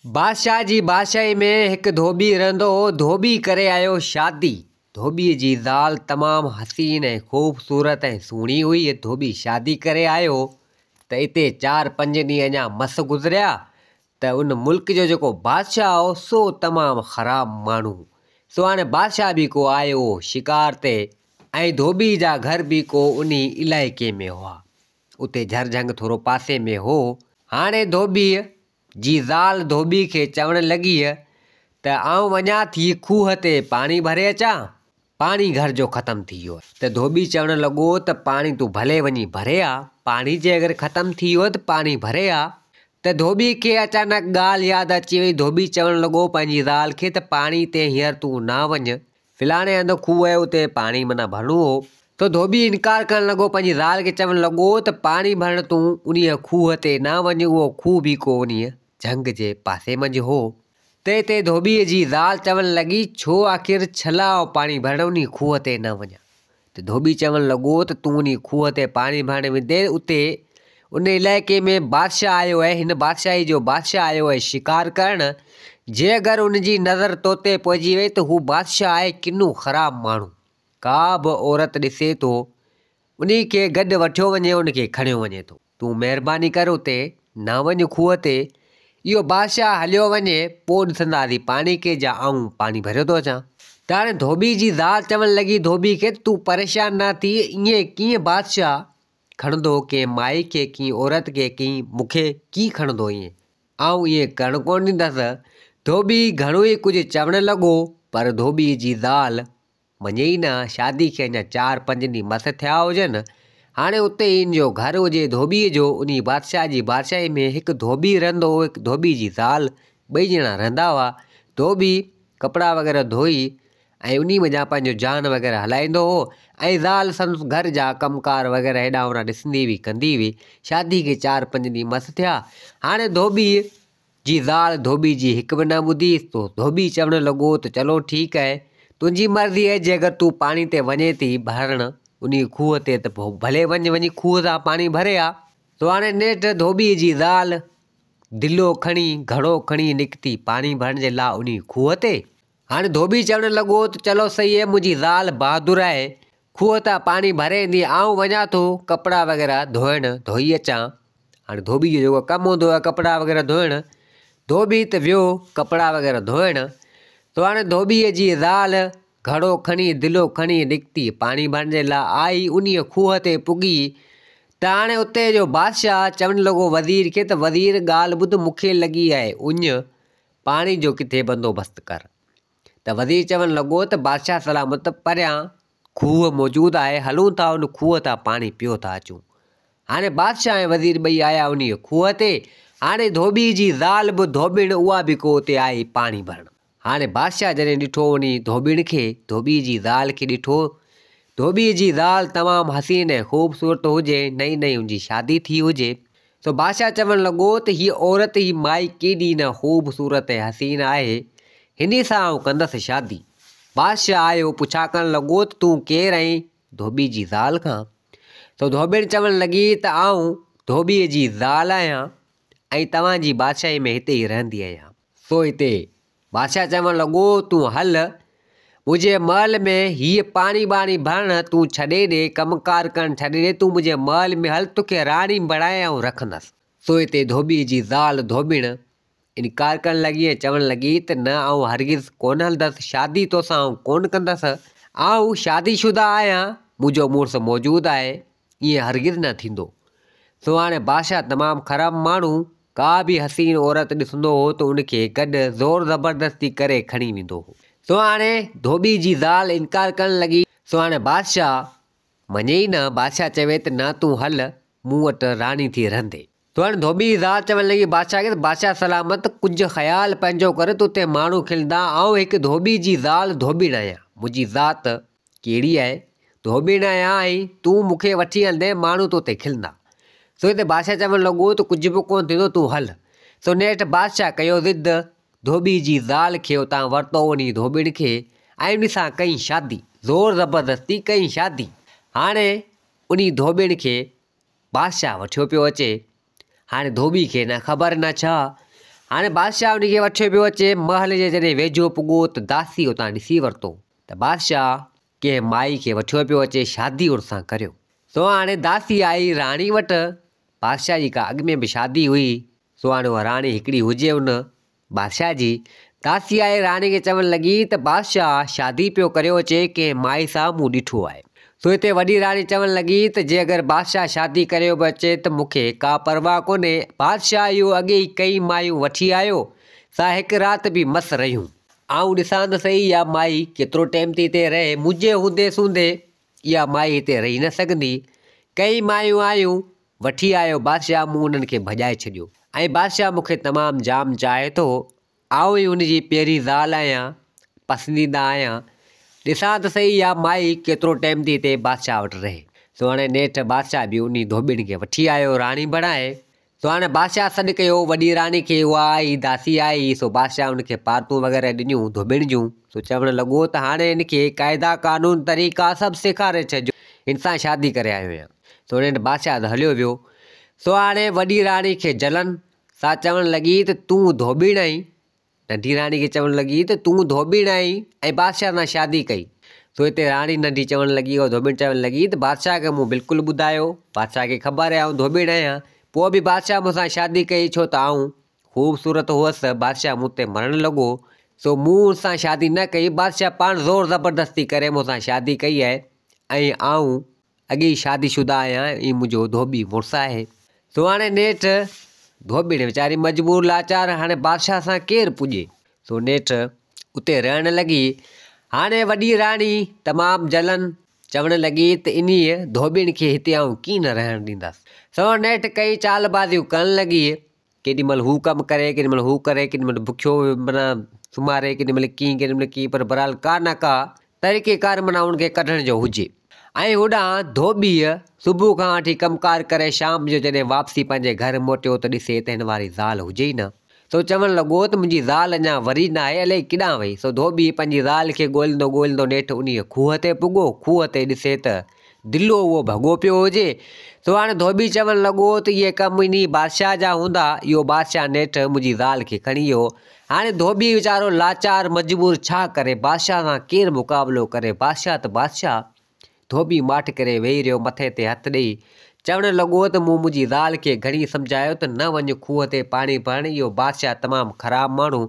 बादशाह जी बादशाही में एक धोबी रहंदो हो। धोबी करे आयो शादी। धोबीअ जी ज़ाल तमामु हसीन ऐं ख़ूबसूरत ऐं सुहिणी हुई। धोबी शादी करे आयो त इते 4-5 ॾींहं अञा मस गुज़रिया त उन मुल्क जो जेको बादशाह हो सो तमामु ख़राबु माण्हू। सो हाणे बादशाह बि को आयो हो शिकार ते ऐं धोबी जा घर बि को उन इलाइक़े में हुआ। उते झरझंग थोरो पासे में हो। हाणे धोबीअ जी ज़ाल धोबी खे चवणु लॻी त आउं वञा थी खूह ते पाणी भरे अचां। पाणी घर जो ख़तमु थी वियो त धोबी चवणु लॻो त पाणी तूं भले वञी भरे आ। पाणी जे अगरि ख़तमु थी वियो त पाणी भरे आ। त धोबी खे अचानक ॻाल्हि यादि अची वई। धोबी चवणु लॻो पंहिंजी ज़ाल खे त पाणी ते हींअर तूं न वञ, फलाणे हंधि खूह आहे उते पाणी माना भरिणो हो। त धोबी इनकार करणु लॻो, पंहिंजी ज़ाल खे चवणु लॻो त पाणी भरण तूं उन खूह ते न वञ। उहो खूह बि को उन झंग जे पासे मंझि हो। त हिते धोबीअ जी ज़ाल चवणु लॻी, छो आख़िर छला पाणी भरण उन खूह ते न वञा। त धोबी चवणु लॻो त तूं उन खूह ते पाणी भरण वेंदे उते उन इलाइक़े में बादशाह आयो आहे। हिन बादशाही जो बादशाह आयो आहे शिकार करणु। जे अगरि उनजी नज़र तो ते पइजी वई त हू बादशाह आहे किनो ख़राबु माण्हू। का बि औरत ॾिसे थो उन खे गॾु वठियो वञे, उनखे खणियो वञे थो। तूं महिरबानी कर उते न वञ खूह ते। इहो बादशाह हलियो वञे, पोइ ॾिसंदासीं पाणी के जा आऊं पाणी भरियो थो अचां। त हाणे धोबी जी ज़ाल चवणु लॻी धोबी खे, तूं परेशान न थी। ईअं कीअं बादशाह खणंदो कंहिं माई खे, कंहिं औरत खे, कंहिं मूंखे कीअं खणंदो ईअं? आऊं ईअं करणु कोन ॾींदसि। धोबी घणो ई कुझु चवणु लॻो पर धोबीअ जी ज़ाल मञे ई न। शादी खे अञा 4-5 ॾींहं मस थिया हुजनि। हाणे उते इन जो घर हुजे धोबीअ जो। उन बादशाह जी बादशाही में हिकु धोबी रहंदो हो, हिकु धोबी जी ज़ाल, ॿई ॼणा रहंदा हुआ। धोबी कपिड़ा वग़ैरह धोई ऐं उन वञा पंहिंजो जान वग़ैरह हलाईंदो हो ऐं ज़ाल संदसि घर जा कमकार वग़ैरह हेॾा होॾा ॾिसंदी हुई, कंदी हुई। शादी खे 4-5 ॾींहं मस थिया। हाणे धोबी जी ज़ाल धोबी जी हिकु बि न ॿुधी। तो धोबी चवणु लॻो त चलो ठीकु आहे, तुंहिंजी मर्ज़ी आहे। जे अगरि तूं पाणी ते वञे थी भरणु उन खूह ते त पोइ भले वञी खूह सां पाणी भरे आ। तो हाणे नेठि धोबीअ जी ज़ाल दिलो खणी घड़ो खणी निकिती पाणी भरण जे लाइ उन खूह ते। हाणे धोबी चवणु लॻो त चलो सही आहे, मुंहिंजी ज़ाल बहादुर आहे, खूह तां पाणी भरे ईंदी। आऊं वञा थो कपिड़ा वग़ैरह धोई अचां। हाणे धोबी जो जेको कमु हूंदो आहे कपिड़ा वग़ैरह धोइणु, धोबी त वियो कपिड़ा वग़ैरह धोइणु। तो हाणे धोबीअ जी ज़ाल घड़ो खणी दिलो खणी निकिती पाणी भरण जे लाइ आई। उन खूह ते पुॻी त हाणे उते जो बादशाह चवणु लॻो वज़ीर खे त वज़ीर ॻाल्हि ॿुध, मूंखे लॻी आहे उञ, पाणी जो किथे बंदोबस्तु कर। त वज़ीर चवणु लॻो त बादशाह सलामत, परियां खूह मौजूदु आहे, हलूं था उन खूह तां पाणी पियो था अचूं। हाणे बादशाह ऐं वज़ीर ॿई आया उन खूह ते। हाणे धोबी जी ज़ाल बि धोबीण उहा बि को उते आई पाणी भरणु। हाणे बादशाह जॾहिं ॾिठो उन धोबीण खे, धोबी जी ज़ाल खे ॾिठो, धोबीअ जी ज़ाल तमामु हसीन ऐं ख़ूबसूरत हुजे, नई नई हुनजी शादी थी हुजे। सो बादशाह चवणु लॻो त हीअ औरत, ही माई केॾी न ख़ूबसूरत ऐं हसीन आहे, हिन सां आउं कंदसि शादी। बादशाह आयो, पुछा करणु लॻो त तूं केरु आहीं? धोबी जी ज़ाल खां। तो धोबीण चवणु लॻी त आउं धोबीअ जी ज़ाल आहियां ऐं तव्हांजी बादशाही में हिते ई रहंदी आहियां। सो हिते बादशाह चवणु लॻो तूं हल मुंहिंजे महल में, हीअ पाणी वाणी भरणु तूं छॾे ॾे, कमकार करणु छॾे ॾे, तूं मुंहिंजे महल में हल, तोखे राणी बणाए ऐं रखंदसि। सो हिते धोबीअ जी ज़ाल धोबीण इनकार करणु लॻी ऐं चवणु लॻी त न, आउं हरगिज़ कोन हलंदसि, शादी तोसां आउं कोन कंदसि। आउं शादीशुदा आहियां, मुंहिंजो मुड़ुसु मौजूदु आहे, ईअं हरगिज़ न थींदो। सो हाणे बादशाह तमामु ख़राबु माण्हू, का बि हसीन औरत ॾिसंदो हो त उनखे गॾु ज़ोर ज़बरदस्ती करे खणी वेंदो हो। सो हाणे धोबी जी ज़ाल इनकार करणु लॻी। सो हाणे बादशाह मञे ई न। बादशाह चवे त न, तूं हल मूं वटि राणी थी रहंदे। तो हाणे धोबी जी ज़ाल चवणु लॻी बादशाह खे त बादशाह सलामत, कुझु ख़्यालु पंहिंजो कर, त उते माण्हू खिलंदा। आउं हिकु धोबी जी ज़ाल धोबीण आहियां, मुंहिंजी ज़ात कहिड़ी आहे, धोबीण आहियां, ऐं तूं मूंखे वठी हलंदे माण्हू तोते खिलंदा। सो हिते बादशाह चवणु लॻो त कुझु बि कोन थींदो, तूं हल। सो नेठि बादशाह कयो ज़िद, धोबी जी ज़ाल खे उतां वरितो उन धोबीण खे ऐं उन सां कई शादी, ज़ोर ज़बरदस्ती कई शादी। हाणे उन धोबीण खे बादशाह वठियो पियो अचे। हाणे धोबी खे न ख़बर न छा, हाणे बादशाह उनखे वठियो पियो अचे। महल जे जॾहिं वेझो पुॻो त दासी उतां ॾिसी वरितो त बादशाह कंहिं माई खे वठियो पियो अचे, शादी उनसां करियो। सो हाणे दासी आई राणी वटि। बादशाह जी का अॻु में बि शादी हुई, सो हाणे उहा राणी हिकिड़ी हुजे उन बादशाह जी। दासी आहे राणी खे चवणु लॻी त बादशाह शादी पियो करियो अचे कंहिं माई सां मूं ॾिठो आहे। सो हिते वॾी राणी चवणु लॻी त जे अगरि बादशाह शादी करियो बि अचे त मूंखे का परवाह कोन्हे। बादशाह इहो अॻे ई कई मायूं वठी आयो, सा हिकु राति बि मस रहियूं। आऊं ॾिसां त सही इहा माई केतिरो टाइम थी हिते रहे। मुंहिंजे हूंदे सूंदे इहा माई हिते रही न सघंदी। कई मायूं आयूं, वठी आयो बादशाह, मूं उन्हनि खे भॼाए छॾियो। ऐं बादशाह मूंखे तमामु जाम चाहे थो। आऊं ई हुनजी पहिरीं ज़ाल आहियां, पसंदीदा आहियां। ॾिसां त सही इहा माई केतिरो टाइम थी हिते बादशाह वटि रहे। सो हाणे नेठि बादशाह बि उन धोबिन खे वठी आयो राणी बणाए। सो हाणे बादशाह सॾु कयो वॾी राणी खे, उहा आई दासी आई। सो बादशाह उनखे पातूं वग़ैरह ॾिनियूं धोबिन जूं। सो चवणु लॻो त हाणे हिनखे क़ाइदा कानून तरीक़ा सभु सेखारे छॾियो, हिन सां शादी करे आयो आहियां। सो हुन बादशाह त हलियो वियो। सो हाणे वॾी राणी खे जलन सा चवणु लॻी त तूं धोबिण आहीं। नंढी राणी खे चवणु लॻी त तूं धोबिण आहीं ऐं बादशाह सां शादी कई। सो हिते राणी नंढी चवणु लॻी, उहा धोबिण चवणु लॻी त बादशाह खे मूं बिल्कुलु ॿुधायो, बादशाह खे ख़बर आहे आऊं धोबिण आहियां, पोइ बि बादशाह मूंसां शादी कई छो त आऊं ख़ूबसूरत हुअसि। बादशाह मूं ते मरणु लॻो, सो मूं सां शादी न कई। बादशाह पाण ज़ोर ज़बरदस्ती करे मूंसां शादी कई आहे ऐं आऊं अॻे ई शादीशुदा आहियां। ई मुंहिंजो धोबी मुड़ुसु आहे। सो हाणे नेठि धोबिण वीचारी मजबूर लाचार, हाणे बादशाह सां केरु पुॼे। सो नेठि उते रहणु लॻी। हाणे वॾी राणी तमामु जलन चवणु लॻी त इन धोबिण खे हिते आऊं कीअं न रहणु ॾींदसि। सो नेठि कई चालबाज़ियूं करणु लॻी। केॾीमहिल हू कमु करे, केॾीमहिल हू करे, केॾीमहिल बुखियो माना सुम्हारे, केॾीमहिल कीअं पर बहरहाल का न का तरीक़ेकार माना हुनखे कढण जो हुजे। ऐं होॾां धोबीअ सुबुह खां वठी कमकार करे शाम जो जॾहिं वापसी पंहिंजे घर मोटियो त ॾिसे त हिन वारी ज़ाल हुजे ई न। सो चवणु लॻो त मुंहिंजी ज़ाल अञा वरी न आहे, अलाए किॾां वई। सो धोबी पंहिंजी ज़ाल खे ॻोल्हींदो नेठि उन खूह ते पुॻो। खूह ते ॾिसे त दिलो उहो भॻो पियो हुजे। सो हाणे धोबी चवणु लॻो त इहे कम इन बादशाह जा हूंदा। इहो बादशाह नेठि मुंहिंजी ज़ाल खे खणी वियो। हाणे धोबी वीचारो लाचार मजबूर छा करे, बादशाह सां केरु मुक़ाबिलो करे। बादशाह त बादशाह। धोबी माठि करे वेही रहियो, मथे ते हथु ॾेई चवणु लॻो त मूं मुंहिंजी ज़ाल खे घणी सम्झायो त न वञ खूह ते पाणी भरण। इहो बादशाह तमामु ख़राबु माण्हू,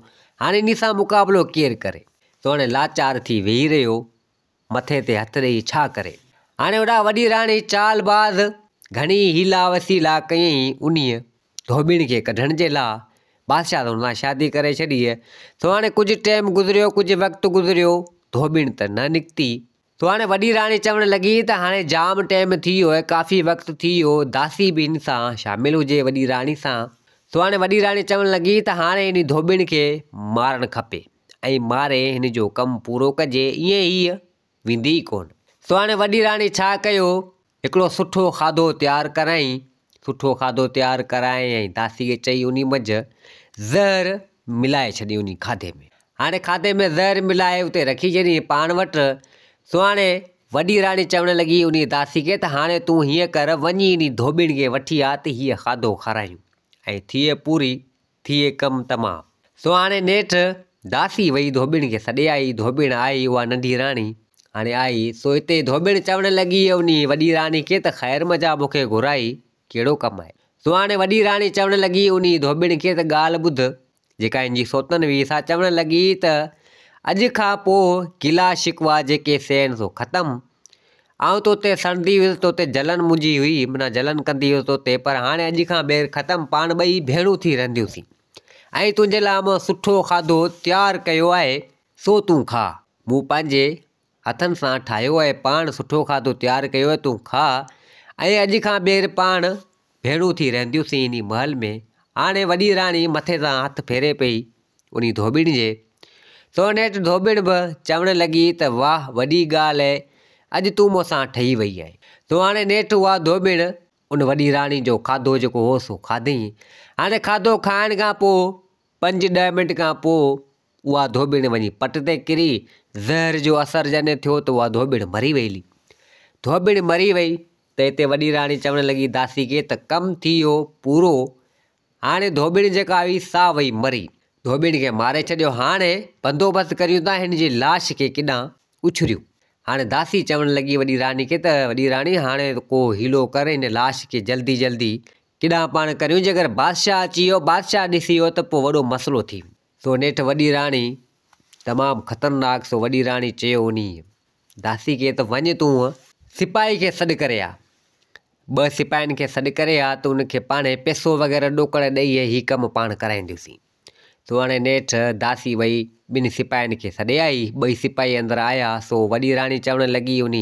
हाणे इन सां मुक़ाबिलो केरु करे। सो हाणे लाचार थी वेही रहियो, मथे ते हथु ॾेई छा करे। हाणे होॾां वॾी राणी चालबाज़ घणी हीला वसीला कयईं उन धोबिण खे कढण जे लाइ। बादशाह त हुन सां शादी करे छॾी। सो हाणे कुझु टाइम गुज़रियो, कुझु वक़्तु गुज़रियो, धोबिण त न निकिती। सो हाणे वॾी राणी चवणु लॻी त हाणे जाम टाइम थी वियो आहे, काफ़ी वक़्तु थी वियो, दासी बि हिन सां शामिलु हुजे वॾी राणी सां। सो हाणे वॾी राणी चवणु लॻी त हाणे हिन धोबिण खे मारणु खपे ऐं मारे हिन जो कमु पूरो कजे, ईअं हीअ वेंदी कोन। सो हाणे वॾी राणी छा कयो, हिकिड़ो सुठो खाधो तयारु करायईं। सुठो खाधो तयारु करायईं ऐं दासी खे चई उन मंझि ज़हर मिलाए छॾी उन खाधे में। हाणे खाधे में ज़हर मिलाए उते रखी छॾी पाण वटि। सो हाणे वॾी राणी चवणु लॻी उन दासी खे त हाणे तूं हीअं कर, वञी इन धोबिण खे वठी आ त हीअ खाधो खारायूं ऐं थिए पूरी, थिए कमु तमामु। सो हाणे नेठि दासी वई धोबिण खे सॾे आई। धोबिण आई, उहा नंढी राणी हाणे आई। सो हिते धोबिण चवणु लॻी उन वॾी राणी खे त ख़ैर मज़ा मूंखे घुराई, कहिड़ो कमु आहे। सो हाणे वॾी राणी चवणु लॻी उन धोबिण खे त ॻाल्हि ॿुध, जेका हिनजी सौतन हुई, सा चवणु लॻी त अॼु खां पोइ गिला शिकवा जेके थियनि सो ख़तमु। आऊं तोते सड़ंदी हुयसि, तोते जलन मुंहिंजी हुई, माना जलन कंदी हुयसि तोते, पर हाणे अॼु खां ॿेर ख़तमु, पाण ॿई भेणूं थी रहंदियूंसीं। ऐं तुंहिंजे लाइ मां सुठो खाधो तयारु कयो आहे, सो तूं खा। मूं पंहिंजे हथनि सां ठाहियो आहे, पाण सुठो खाधो तयारु कयो आहे, तूं खा। ऐं अॼु खां ॿेर पाण भेणूं थी रहंदियूंसीं इन महल में। हाणे वॾी राणी मथे सां हथु फेरे पई उन धोबिण जे। सो नेठि धोबिण बि चवणु लॻी त वाह वॾी ॻाल्हि आहे, अॼु तूं मूंसां ठही वई आहे। सो हाणे नेठि उहा धोबिण उन वॾी राणी जो खाधो जेको हो सो खाधईं। हाणे खाधो खाइण खां पोइ 5-10 मिंट खां पोइ उहा धोबिण वञी पट ते किरी, ज़हर जो असरु जॾहिं थियो त उहा धोबिण मरी वई। धोबिण मरी वई त हिते वॾी राणी चवणु लॻी दासी खे त कमु थी वियो पूरो, हाणे धोबीण जेका हुई सा वई मरी, धोबीण खे मारे छॾियो। हाणे बंदोबस्तु करियूं था हिन जी लाश खे केॾां उछरियूं। हाणे दासी चवणु लॻी वॾी राणी खे त वॾी राणी हाणे को हीलो करे हिन लाश खे जल्दी जल्दी केॾां पाण करियूं, जेकर बादशाह अची वियो, बादशाह ॾिसी वियो त पोइ वॾो मसइलो थी। सो नेठि वॾी राणी तमामु ख़तरनाक, सो वॾी राणी चयो उन दासी खे त वञ तूं सिपाही खे सॾु करे आ, 2 सिपाहियुनि खे सॾु करे आ त उनखे पाण पैसो वग़ैरह ॾोकड़ ॾेई हीउ कमु पाण कराईंदियूंसीं। सो हाणे नेठि दासी वई 2 सिपाहियुनि खे सॾे आई, 2 सिपाही अंदरि आया। सो वॾी राणी चवणु लॻी उन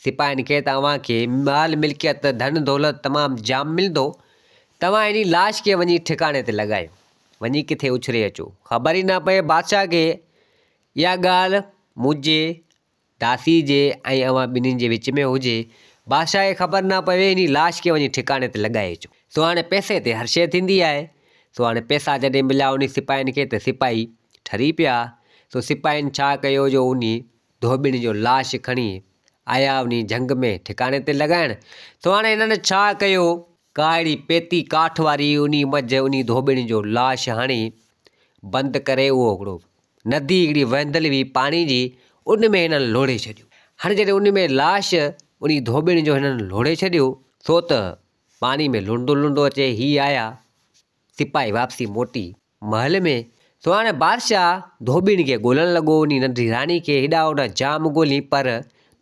सिपाहियुनि खे तव्हांखे माल मिल्कियत धन दौलत तमामु जाम मिलंदो, तव्हां इन लाश खे वञी ठिकाणे ते लॻायो, वञी किथे उछरे अचो, ख़बर ई न पए बादशाह खे इहा ॻाल्हि मुंहिंजे दासी जे ऐं अव्हां ॿिन्हिनि जे विच में हुजे, बादशाह खे ख़बर न पवे, इन लाश खे वञी ठिकाणे ते लॻाए अचो। सो हाणे पैसे ते हर शइ थींदी आहे। सो हाणे पैसा जॾहिं मिलिया उन सिपाहियुनि खे त सिपाही ठरी पिया। सो सिपाहियुनि छा कयो जो उन धोबीण जो लाश खणी आया उन जंग में ठिकाणे ते लॻाइण। सो हाणे हिननि छा कयो, का अहिड़ी पेती काठ वारी उन मझ उन धोबीण जो लाश हणी बंदि करे उहो हिकिड़ो नदी हिकिड़ी वहंदल हुई पाणी जी, उन में हिननि लोड़े छॾियो। हाणे जॾहिं उन में लाश उन धोबीण जो हिननि लोड़े छॾियो, सो त पाणी में लुणंदो लुणंदो अचे। हीअ आया सिपाही वापसी मोटी महल में। सो हाणे बादशाह धोबीण खे ॻोल्हणु लॻो, उन नंढी राणी खे हेॾा होॾा जाम ॻोल्ही, पर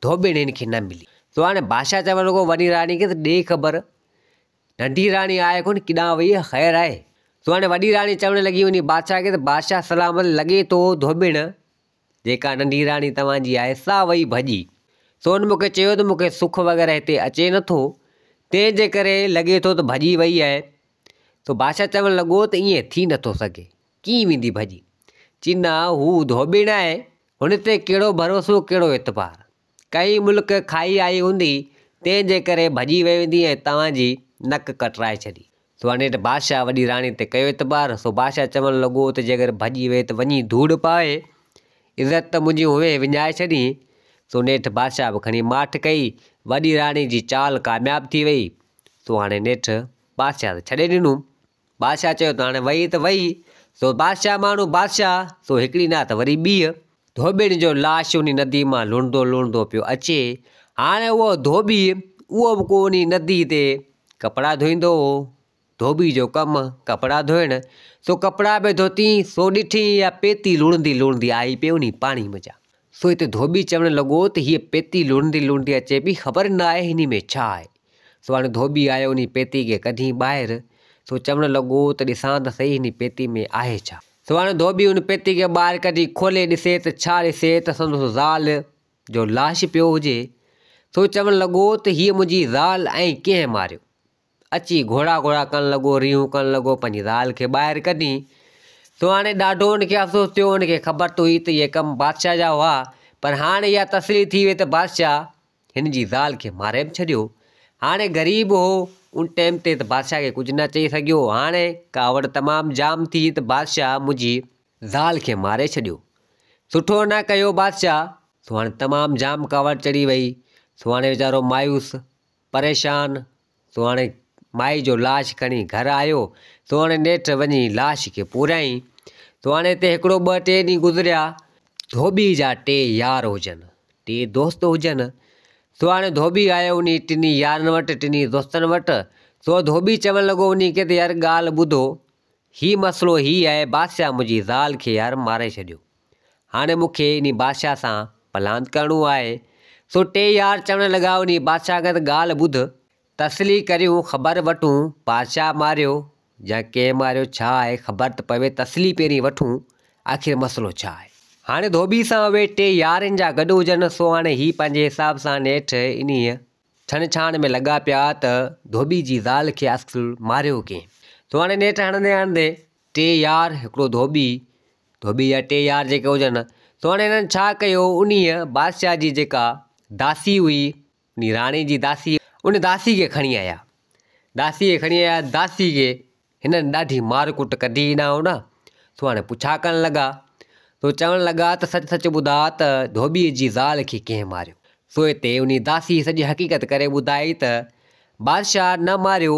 धोबीण हिनखे न मिली। सो हाणे बादशाह चवणु लॻो वॾी राणी खे त ॾे ख़बर, नंढी राणी आहे कोन, किॾां वई आहे, ख़ैरु आहे। सो हाणे वॾी राणी चवणु लॻी उन बादशाह खे त बादशाह सलामत, लॻे थो धोबीण जेका नंढी राणी तव्हांजी आहे सा वई भॼी। सो हुन मूंखे चयो त मूंखे सुख वग़ैरह हिते अचे नथो, तंहिंजे करे लॻे थो त भॼी वई आहे। सो बादशाह चवणु लॻो त ईअं थी नथो सघे, कीअं वेंदी भॼी? चई न, हू धोबीण आहे, हुन ते कहिड़ो भरोसो कहिड़ो एतबार, कई मुल्क खाई आई हूंदी, तंहिंजे करे भॼी वई वेंदी ऐं तव्हांजी नक कटराए छॾी। सो हाणे बादशाह वॾी राणी ते कयो एतबार। सो बादशाह चवणु लॻो त जेकर भॼी वई त वञी धूड़ पाए, इज़त त मुंहिंजी उहे विञाए छॾी। सो नेठि बादशाह बि खणी माठ कई, वॾी राणी जी चाल कामयाबु थी वई। सो हाणे नेठि बादशाह छॾे ॾिनूं। बादशाह चयो त हाणे वई त वई। सो बादशाह माण्हू बादशाह, सो हिकिड़ी न त वरी ॿी धोबीण जो लाश उन नदी मां लुणंदो लुणंदो पियो अचे। हाणे उहो धोबी उहो बि को उन नदी ते कपिड़ा धोईंदो हो, धोबी जो कमु कपिड़ा धोइणु। सो कपिड़ा बि धोती, सो ॾिठी इहा पेती लुणंदी लुणंदी आई पई उन पाणी मज़ा। सो हिते धोबी चवणु लॻो त हीअ पेती लुणंदी लुणंदी अचे पई, ख़बर न आहे हिन में छा आहे। सो हाणे धोबी आयो उन पेती खे कढी ॿाहिरि। सो चवणु लॻो त ॾिसां त सही हिन पेती में आहे छा। सो हाणे धोबी उन पेती खे ॿाहिरि कढी खोले ॾिसे त छा ॾिसे त संदसि ज़ाल जो लाश पियो हुजे। सो चवणु लॻो त हीअ मुंहिंजी ज़ाल ऐं कंहिं मारियो। अची घोड़ा घोड़ा करणु लॻो, रियूं करणु लॻो, पंहिंजी ज़ाल खे ॿाहिरि कढी। सो हाणे ॾाढो हुनखे अफ़सोस थियो, हुनखे ख़बर त हुई त इहे कमु बादशाह जा हुआ, पर हाणे इहा तसली थी वई त बादशाह हिन जी ज़ाल खे मारे बि छॾियो। हाणे ग़रीब हो उन टाइम ते त बादशाह खे कुझु न चई सघियो। हाणे कावड़ तमामु जाम थी त बादशाह मुंहिंजी ज़ाल खे मारे छॾियो, सुठो न कयो बादशाह। सो हाणे तमामु जाम कावड़ चढ़ी वई। सो हाणे वीचारो मायूस परेशान। सो हाणे माई जो लाश खणी घरु आयो। सो हाणे नेठि वञी लाश खे पूराई। सो हाणे हिते हिकिड़ो 2-3 ॾींहं गुज़रिया। धोबी जा 2 यार हुजनि, 2 दोस्त हुजनि। सो हाणे धोबी आयो उन 2 यारनि वटि, 2 दोस्तनि वटि। सो धोबी चवणु लॻो उन खे त यार ॻाल्हि ॿुधो, हीउ मसइलो हीउ आहे, बादशाह मुंहिंजी ज़ाल खे यार मारे छॾियो। हाणे मूंखे इन बादशाह सां पलांद करिणो आहे। सो 2 यार चवणु लॻा उन बादशाह खे त ॻाल्हि ॿुध, तसली करियूं, ख़बर वठूं बादशाह मारियो या कंहिं मारियो, छा आहे ख़बर त पवे, तसली पहिरीं वठूं आख़िर मसइलो छा आहे। हाणे धोबी सां उहे 2 यारनि जा गॾु हुजनि। सो हाणे हीअ पंहिंजे हिसाब सां नेठि इन छण छाण में लॻा पिया त धोबी जी ज़ाल खे असुल मारियो कंहिं। सो हाणे नेठि हणंदे हणंदे 2 यार, हिकिड़ो धोबी जा 2 यार जेके हुजनि। सो हाणे हिननि छा कयो, उन बादशाह जी जेका दासी हुई, उन राणी जी दासी, उन दासी खे खणी आया। दासी खे हिननि ॾाढी मार कुट कढी न हो न। सो हाणे पुछा करणु लॻा। सो चवणु लॻा त सच सच ॿुधा त धोबीअ जी ज़ाल खे कंहिं मारियो। सो हिते उन दासी सॼी हक़ीक़त करे ॿुधाई त बादशाह न मारियो,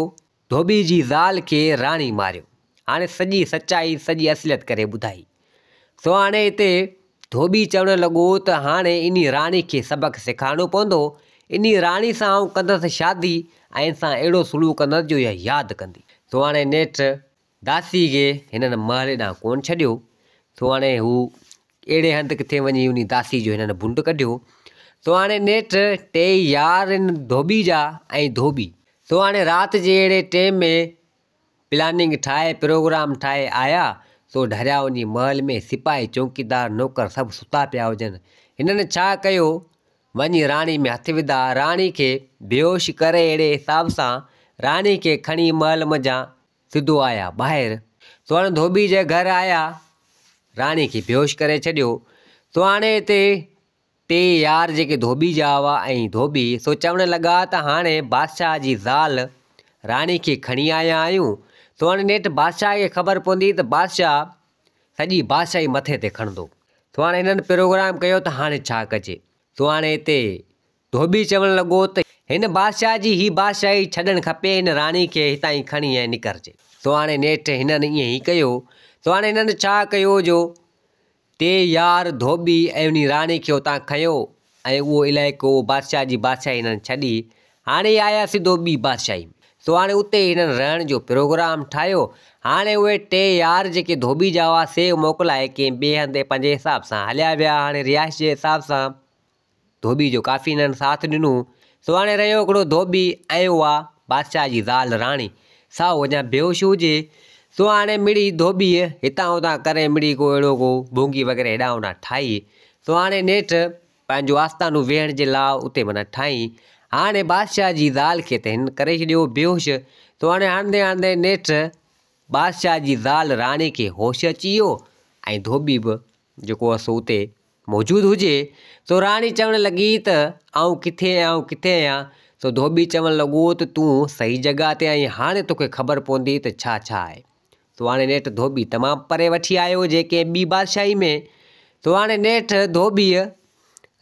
धोबी जी ज़ाल खे राणी मारियो। हाणे सॼी सचाई सॼी असलियत करे ॿुधाई। सो हाणे हिते धोबी चवणु लॻो त हाणे इन राणी खे सबक़ु सेखारिणो पवंदो। इन राणी सां आउं कंदसि शादी ऐं इन सां अहिड़ो सुलूक कंदसि जो इहा यादि कंदी। सो हाणे नेठि दासी खे हिननि महल ॾांहुं कोन छॾियो। सो हाणे हू अहिड़े हंधि किथे वञी उन दासी जो हिननि बुंड कढियो। सो हाणे नेठि टे यार आहिनि धोबी जा ऐं धोबी। सो हाणे राति जे अहिड़े टाइम में प्लानिंग ठाहे प्रोग्राम ठाहे आया। सो ढरिया उन महल में सिपाही चौकीदार नौकर सभु सुता पिया हुजनि। हिननि छा कयो, वञी राणी में हथु विधा, राणी खे बेहोश करे अहिड़े हिसाब सां राणी खे खणी महल मंझां सिधो आया ॿाहिरि। सो हाणे धोबी जे घर आया, राणी खे बेहोश करे छॾियो। सो हाणे हिते टे यार जेके धोबी जा हुआ ऐं धोबी सो चवणु लॻा त हाणे बादशाह जी ज़ाल राणी खे खणी आया आहियूं। सो हाणे नेठि बादशाह खे ख़बर पवंदी त बादशाह सॼी बादशाही मथे ते खणंदो। सो हाणे हिननि प्रोग्राम कयो त हाणे छा कजे। सो हाणे हिते धोबी चवणु लॻो त हिन बादशाह जी ही बादशाही छॾणु खपे, हिन राणी खे हितां ई खणी ऐं निकिरजे। सो हाणे नेठि हिननि ईअं ई कयो। सो हाणे हिननि छा कयो जो टे यार धोबी ऐं उन राणी खे उतां खयो ऐं उहो इलाइक़ो बादशाह जी बादशाही हिननि छॾी। हाणे आया सिधो ॿी बादशाही। सो हाणे उते हिननि रहण जो प्रोग्राम ठाहियो। हाणे उहे टे यार जेके धोबी जा हुआ से मोकिलाए कंहिं ॿिए हंधि पंहिंजे हिसाब सां हलिया विया। हाणे रिहाइश जे हिसाब सां धोबी जो काफ़ी हिननि साथ ॾिनो। सो हाणे रहियो हिकिड़ो धोबी ऐं उहा बादशाह जी ज़ाल राणी, साओ अञा बेहोश हुजे। सो हाणे मिड़ी धोबी हितां हुतां करे मिड़ी को अहिड़ो को भूंगी वग़ैरह हेॾां होॾां ठाही। सो हाणे नेठि पंहिंजो आस्थानो वेहण जे लाइ उते माना ठाही। हाणे बादशाह जी ज़ाल खे त हिन करे छॾियो बेहोश। सो हाणे हणंदे हणंदे नेठि बादशाह जी ज़ाल राणी खे होश अची वियो ऐं धोबी बि जेको आहे सो उते मौजूदु हुजे। सो राणी चवणु लॻी त आउं किथे आहियां। सो धोबी चवणु लॻो त तूं सही जॻह ते आहीं, हाणे तोखे ख़बर पवंदी त छा आहे। सो हाणे नेठि धोबी तमामु परे वठी आयो जेके ॿी बादशाही में। सो हाणे नेठि धोबीअ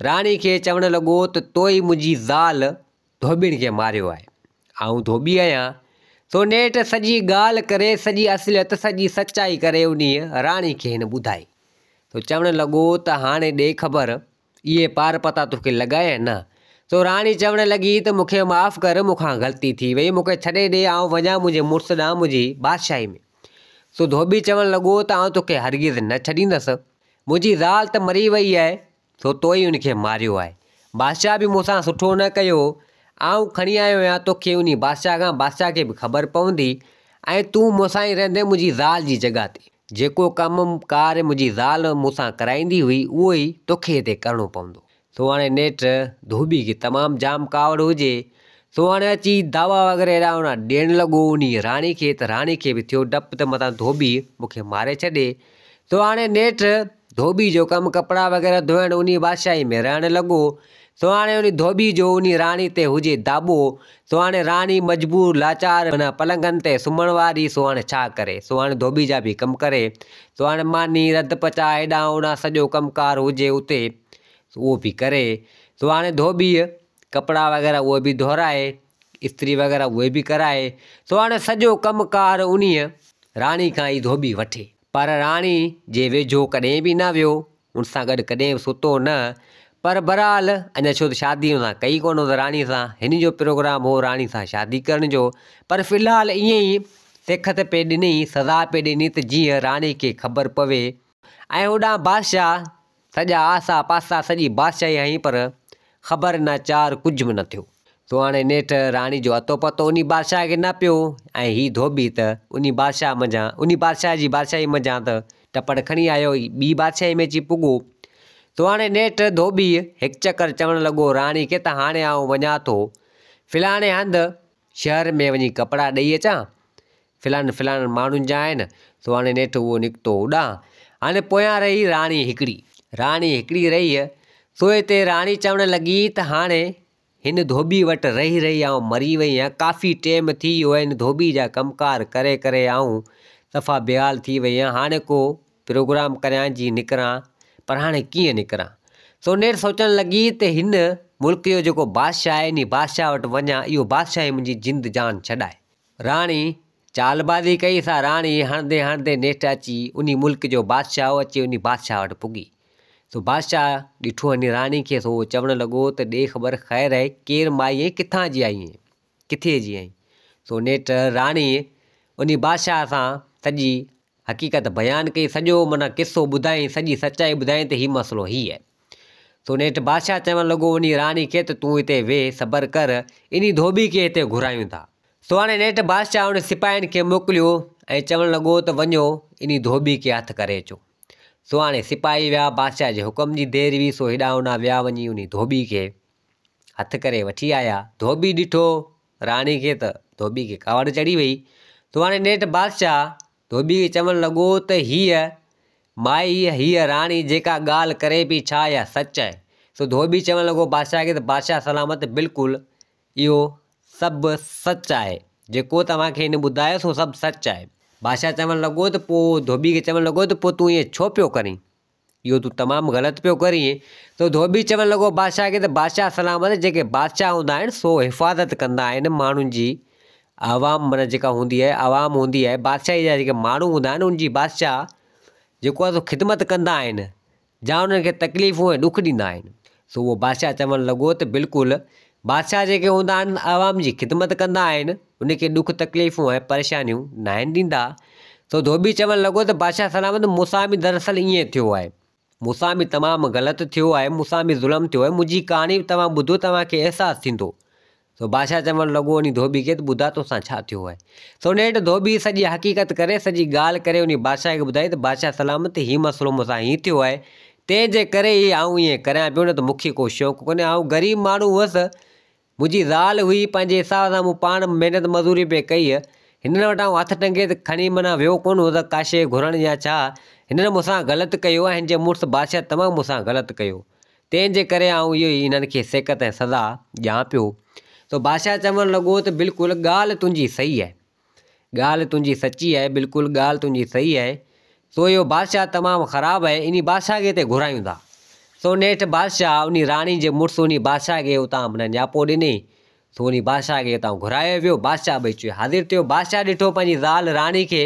राणी खे चवणु लॻो त तोई मुंहिंजी ज़ाल धोबीनि खे मारियो आहे, आउं धोबी आहियां। सो नेठि सॼी ॻाल्हि करे सॼी असलियत सॼी सचाई करे उन राणी खे हिन ॿुधाई। सो चवणु लॻो त हाणे ॾे ख़बर इहे पार पता तोखे लॻाया न। सो राणी चवणु लॻी त मूंखे माफ़ु कर, मूंखां ग़लती थी वई, मूंखे छॾे ॾे, आउं वञा मुंहिंजे मुड़ुस ॾांहुं मुंहिंजी बादशाही में। सो धोबी चवणु लॻो त आउं तोखे हरगिज़ न छॾींदसि, मुंहिंजी ज़ाल त मरी वई आहे, सो तो ई उनखे मारियो आहे। बादशाह बि मूंसां सुठो न कयो, आउं खणी आयो आहियां तोखे उन बादशाह खां, बादशाह खे बि ख़बर पवंदी ऐं तूं मूंसां ई रहंदे मुंहिंजी ज़ाल जी जॻह ते। जेको कमु कार मुंहिंजी ज़ाल मूंसां कराईंदी हुई उहो ई तोखे हिते करिणो पवंदो। सो हाणे नेठि धोबी खे तमामु जाम कावड़ हुजे। सो हाणे अची दावा वग़ैरह हेॾा होॾा ॾियणु लॻो उन राणी खे, त राणी खे बि थियो डपु त मतां धोबी मूंखे मारे छॾे। सो हाणे नेठि धोबी जो कमु कपिड़ा वग़ैरह धोइणु उन बादशाही में रहणु लॻो। सो हाणे उन धोबी जो उन राणी ते हुजे दाबो। सो हाणे राणी मजबूर लाचार माना पलंगनि ते सुम्हण वारी। सो हाणे छा करे। सो हाणे धोबी जा बि कमु करे। सो हाणे मानी रध पचा हेॾां होॾां सॼो कमुकारु हुजे उते उहो बि करे। सो हाणे धोबीअ कपिड़ा वग़ैरह उहे बि धोराए, इस्त्री वग़ैरह उहे बि कराए। सो हाणे सॼो कमुकारु उन राणी खां ई धोबी वठे, पर राणी जे वेझो कॾहिं बि न वियो, उन सां गॾु कॾहिं बि सुतो न। पर बहरहाल अञा छो त शादी हुन सां कई कोन त राणी सां, हिन जो प्रोग्राम हो राणी सां शादी करण जो। पर फ़िलहालु ईअं ई सिखत पे ॾिनी, सज़ा पे ॾिनी त जीअं राणी खे ख़बर पवे। ऐं होॾां बादशाह सॼा आसा पासा सॼी बादशाही हई, पर ख़बर न चार कुझु बि न थियो। सो हाणे नेठि राणी जो अतो पतो उन बादशाह खे न पियो ऐं हीउ धोबी त उन बादशाह जी बादशाही मंझां त टपड़ खणी आयो, ॿी बादशाही में अची पुॻो। सो हाणे नेठि धोबी हिकु चकर चवणु लॻो राणी खे त हाणे आउं वञा थो फ़िलाणे हंधि शहर में वञी कपिड़ा ॾेई अचां, फ़िलहाल माण्हुनि जा आहिनि। सो हाणे नेठि उहो निकितो होॾां। हाणे पोयां रही राणी हिकिड़ी रही। सो हिते राणी चवणु लॻी त हाणे हिन धोबी वटि रही रही आउं मरी वई आहियां, काफ़ी टाइम थी वियो आहे हिन धोबी जा कमुकार करे करे आउं सफ़ा बेहाल थी वई आहियां। हाणे को प्रोग्राम करियां जी निकिरां, पर हाणे कीअं निकिरां। सो नेठि सोचणु लॻी त हिन मुल्क जो जेको बादशाह आहे इन बादशाह वटि वञा, इहो बादशाह मुंहिंजी जिंद जान छॾाए। राणी चालबाज़ी कई सा राणी हणंदे हणंदे नेठि अची उन मुल्क जो बादशाह अची उन बादशाह वटि पुगी। सो बादशाह ॾिठो हिन राणी खे, सो चवणु लॻो त ॾे ख़बर ख़ैरु आहे, केरु माई आहे, किथां जी आई आहे, किथे जी आई। सो नेठि राणी उन बादशाह सां सॼी हक़ीक़त बयानु कई, सॼो माना किसो ॿुधाई, सॼी सचाई ॿुधाई त हीउ मसइलो हीउ आहे। सो नेठि बादशाह चवणु लॻो उन राणी खे त तूं हिते वेह, सबर कर, इन धोबी खे हिते घुरायूं था। सो हाणे नेठि बादशाह उन सिपाहियुनि खे मोकिलियो ऐं चवणु लॻो त वञो इन धोबी खे हथु करे अचो। सो हाणे सिपाही विया, बादशाह जे हुकुम जी देरि हुई, सो हेॾां होॾां विया, वञी उन धोबी खे हथु करे वठी आया। धोबी ॾिठो राणी खे त धोबी खे कावड़ चढ़ी वई। सो हाणे नेठि बादशाह धोबी खे चवणु लॻो त हीअ माई, हीअ राणी जेका ॻाल्हि करे पई छा इहा सच आहे? सो धोबी चवणु लॻो बादशाह खे त बादशाह सलामत, बिल्कुलु इहो सभु सच आहे, जेको तव्हांखे हिन ॿुधायो सो सभु सच आहे। बादशाह चवणु लॻो त पोइ धोबी खे चवणु लॻो त पोइ तूं ईअं छो पियो करीं, इहो तूं तमामु ग़लति पियो करीं। तो धोबी चवणु लॻो बादशाह खे त बादशाह सलामत, जेके बादशाह हूंदा आहिनि सो हिफ़ाज़त कंदा आहिनि माण्हुनि जी, आवाम माना जेका हूंदी आहे, आवाम हूंदी आहे, बादशाही जा जेके माण्हू हूंदा आहिनि उनजी बादशाह जेको आहे सो ख़िदमत कंदा आहिनि, जा उन्हनि खे तकलीफ़ूं ऐं ॾुख ॾींदा आहिनि। सो उहो बादशाह चवणु लॻो त बिल्कुलु बादशाह जेके हूंदा आहिनि आवाम जी ख़िदमत कंदा आहिनि, उनखे ॾुख तकलीफ़ूं ऐं परेशानियूं न आहिनि ॾींदा। सो धोबी चवणु लॻो त बादशाह सलामत, मूंसां बि दरअसल ईअं थियो आहे, मूंसां बि तमामु ग़लति थियो आहे, मूंसां बि ज़ुल्म थियो आहे, मुंहिंजी कहाणी तव्हां ॿुधो, तव्हांखे अहसासु थींदो। सो बादशाह चवणु लॻो उन धोबी खे त ॿुधा तोसां छा थियो आहे। सो नेठि धोबी सॼी हक़ीक़त करे, सॼी ॻाल्हि करे उन बादशाह खे ॿुधाई त बादशाह सलामत, हीउ मसइलो मूंसां हीउ थियो आहे, तंहिंजे करे ई आउं ईअं करियां पियो, न त मूंखे को शौक़ु कोन्हे, आउं ग़रीब माण्हू हुअसि, मुंहिंजी ज़ाल हुई, पंहिंजे हिसाब सां मूं पाण महिनत मज़ूरी पे कई, हिननि वटां हथु टंगे त खणी माना वियो कोन हो त का शइ घुरण या छा, हिननि मूंसां ग़लति कयो आहे, हिन जे मुड़ुसु बादशाह तमामु मूंसां ग़लति कयो, तंहिंजे करे आउं इहो ई हिननि खे सिकत ऐं सज़ा ॾियां पियो। सो बादशाह चवणु लॻो त बिल्कुलु ॻाल्हि तुंहिंजी सही आहे, ॻाल्हि तुंहिंजी सची आहे, बिल्कुलु ॻाल्हि तुंहिंजी सही आहे। सो इहो बादशाह तमामु ख़राबु आहे, इन बादशाह खे हिते घुरायूं था। सो नेठि बादशाह उन राणी जे मुड़ुसु उन बादशाह खे उतां माना न्यापो ॾिनई। सो उन बादशाह खे उतां घुरायो वियो, बादशाह भई चयो हाज़िर थियो। बादशाह ॾिठो पंहिंजी ज़ाल राणी खे,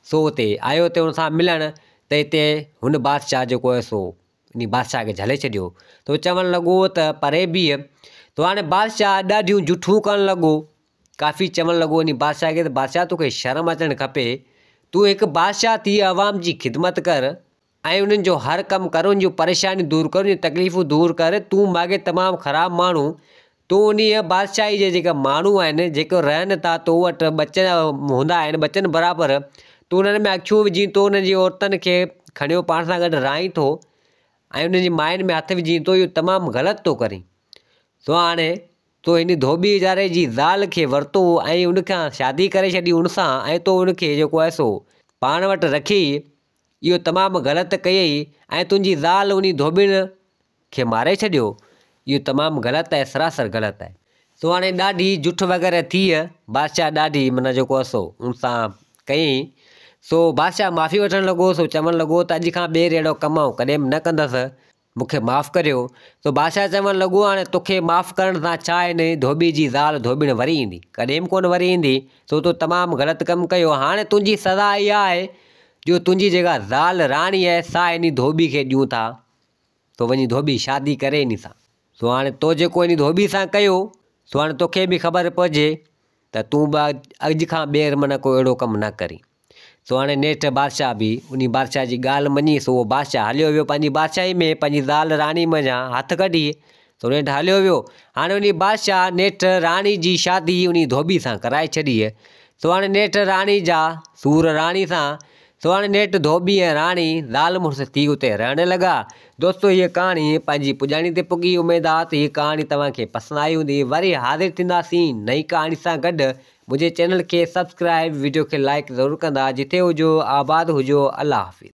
सो हुते आयो त हुन सां मिलणु, त हिते हुन बादशाह जेको आहे सो इन बादशाह खे झले छॾियो। तो चवणु लॻो त परे बीह। तो हाणे बादशाह ॾाढियूं जुठूं करणु लॻो, काफ़ी चवणु लॻो इन बादशाह खे त बादशाह तोखे शर्म अचणु खपे, तूं हिकु बादशाह थी आवाम जी ख़िदमत कर ऐं उन्हनि जो हर कमु कर, उन जूं परेशानियूं दूरि कर, उन तकलीफ़ूं दूरि कर। तूं माॻे तमामु ख़राबु माण्हू, तूं उन बादशाही जे जेका माण्हू आहिनि, जेको रहनि था तो वटि बचन हूंदा आहिनि, बचन बराबरि, तूं उन्हनि में अखियूं विझी तो उन्हनि जी औरतुनि खे खणियो पाण सां गॾु राहीं थो ऐं उन्हनि जी मायुनि में हथु विझी थो, इहो तमामु ग़लति थो करीं। सो हाणे तो हिन धोबी वीचारे जी ज़ाल खे वरितो ऐं उनखां शादी करे छॾी उन सां, ऐं तो उनखे जेको आहे सो पाण वटि रखी, इहो तमामु ग़लति कयई ऐं तुंहिंजी ज़ाल उन धोबीण खे मारे छॾियो, इहो तमामु ग़लति आहे, सरासर ग़लति आहे। सो हाणे ॾाढी जुठ वग़ैरह थी, बादशाह ॾाढी माना जेको आहे सो उन सां कयईं। सो बादशाह माफ़ी वठणु लॻो, सो चवणु लॻो त अॼु खां ॿीहर अहिड़ो कमु आउं कॾहिं बि न कंदसि, मूंखे माफ़ु करियो। सो बादशाह चवणु लॻो हाणे तोखे माफ़ु करण सां छा आहे, न धोबी जी ज़ाल धोबीण वरी ईंदी, कॾहिं बि कोन वरी ईंदी। सो तो तमामु ग़लति कमु कयो, हाणे तुंहिंजी सज़ा इहा आहे जो तुंहिंजी जेका ज़ाल राणी आहे सा इन धोबी खे ॾियूं था, तो वञी धोबी शादी करे इन सां। सो हाणे तो जेको इन धोबी सां कयो, सो हाणे तोखे बि ख़बर पइजे त तूं बि अॼु खां ॿीहर माना को अहिड़ो कमु न करीं। सो हाणे नेठि बादशाह बि उन बादशाह जी ॻाल्हि मञी, सो उहो बादशाह हलियो वियो पंहिंजी बादशाही में, पंहिंजी ज़ाल राणी मञा हथु कढी, सो नेठि हलियो वियो। हाणे उन बादशाह नेठि राणी जी शादी उन धोबी सां कराए छॾी। सो हाणे नेठि राणी जा सूर राणी सां, सो हाणे नेठि धोबी ऐं राणी ज़ाल मुड़ुसु थी उते रहणु लॻा। दोस्तो हीअ कहाणी पंहिंजी पुॼाणी ते पुगी। उमेदु आहे त हीअ कहाणी तव्हांखे पसंदि आई हूंदी। वरी हाज़िर थींदासीं नई कहाणी सां गॾु। मुंहिंजे चैनल खे सब्सक्राइब, वीडियो खे लाइक ज़रूरु कंदा। जिथे हुजो आबाद हुजो। अल्लाह हाफ़िज़।